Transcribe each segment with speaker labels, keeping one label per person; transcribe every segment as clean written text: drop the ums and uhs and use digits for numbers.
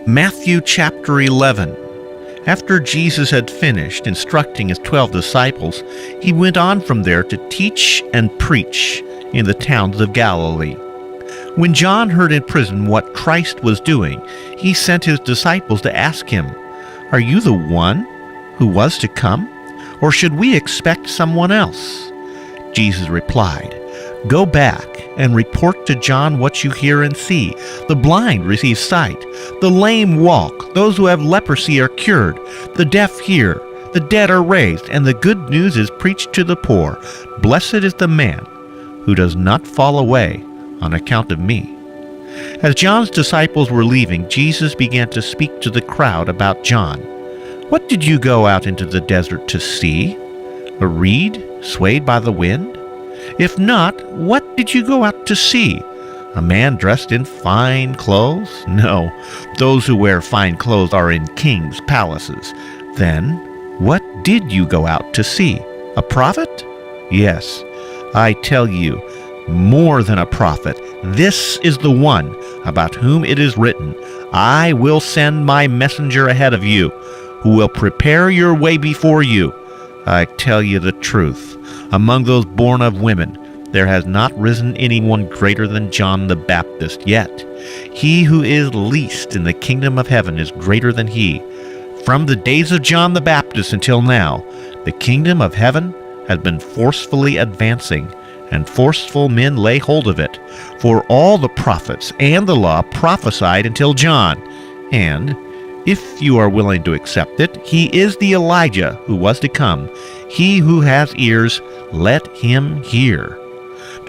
Speaker 1: Matthew chapter 11. After Jesus had finished instructing his 12 disciples, he went on from there to teach and preach in the towns of Galilee. When John heard in prison what Christ was doing, he sent his disciples to ask him, "Are you the one who was to come, or should we expect someone else?" Jesus replied, "Go back and report to John what you hear and see. The blind receive sight, the lame walk, those who have leprosy are cured, the deaf hear, the dead are raised, and the good news is preached to the poor. Blessed is the man who does not fall away on account of me." As John's disciples were leaving, Jesus began to speak to the crowd about John. "What did you go out into the desert to see? A reed swayed by the wind? If not, what did you go out to see? A man dressed in fine clothes? No, those who wear fine clothes are in kings' palaces. Then, what did you go out to see? A prophet? Yes, I tell you, more than a prophet. This is the one about whom it is written, 'I will send my messenger ahead of you, who will prepare your way before you.' I tell you the truth. Among those born of women, there has not risen anyone greater than John the Baptist yet. He who is least in the kingdom of heaven is greater than he. From the days of John the Baptist until now, the kingdom of heaven has been forcefully advancing, and forceful men lay hold of it. For all the prophets and the law prophesied until John. And if you are willing to accept it, he is the Elijah who was to come. He who has ears, let him hear.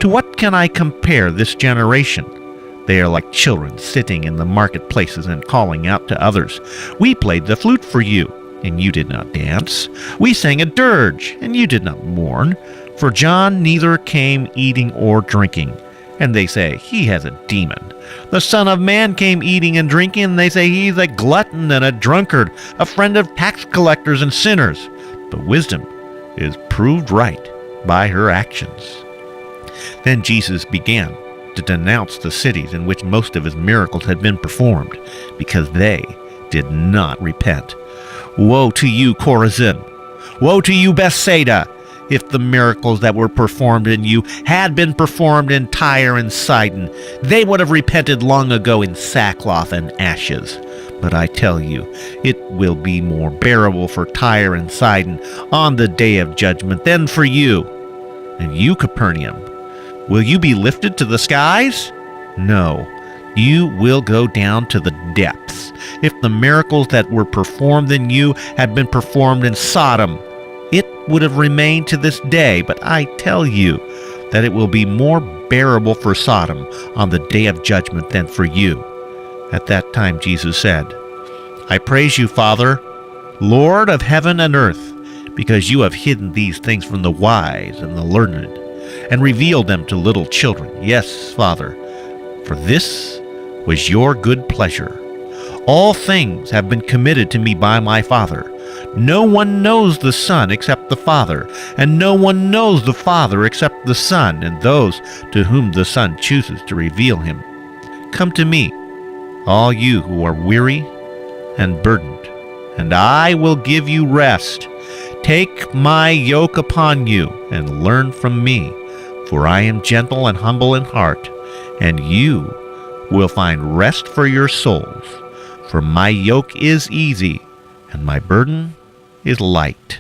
Speaker 1: To what can I compare this generation? They are like children sitting in the marketplaces and calling out to others, 'We played the flute for you, and you did not dance. We sang a dirge, and you did not mourn. For John neither came eating or drinking, and they say, he has a demon. The Son of Man came eating and drinking, and they say he's a glutton and a drunkard, a friend of tax collectors and sinners. But wisdom is proved right by her actions." Then Jesus began to denounce the cities in which most of his miracles had been performed, because they did not repent. "Woe to you, Chorazin! Woe to you, Bethsaida! If the miracles that were performed in you had been performed in Tyre and Sidon, they would have repented long ago in sackcloth and ashes. But I tell you, it will be more bearable for Tyre and Sidon on the day of judgment than for you. And you, Capernaum, will you be lifted to the skies? No, you will go down to the depths. If the miracles that were performed in you had been performed in Sodom, it would have remained to this day. But I tell you that it will be more bearable for Sodom on the day of judgment than for you." At that time Jesus said, "I praise you, Father, Lord of heaven and earth, because you have hidden these things from the wise and the learned, and revealed them to little children. Yes, Father, for this was your good pleasure. All things have been committed to me by my Father. No one knows the Son except the Father, and no one knows the Father except the Son, and those to whom the Son chooses to reveal him. Come to me, all you who are weary and burdened, and I will give you rest. Take my yoke upon you and learn from me, for I am gentle and humble in heart, and you will find rest for your souls. For my yoke is easy, and my burden is light."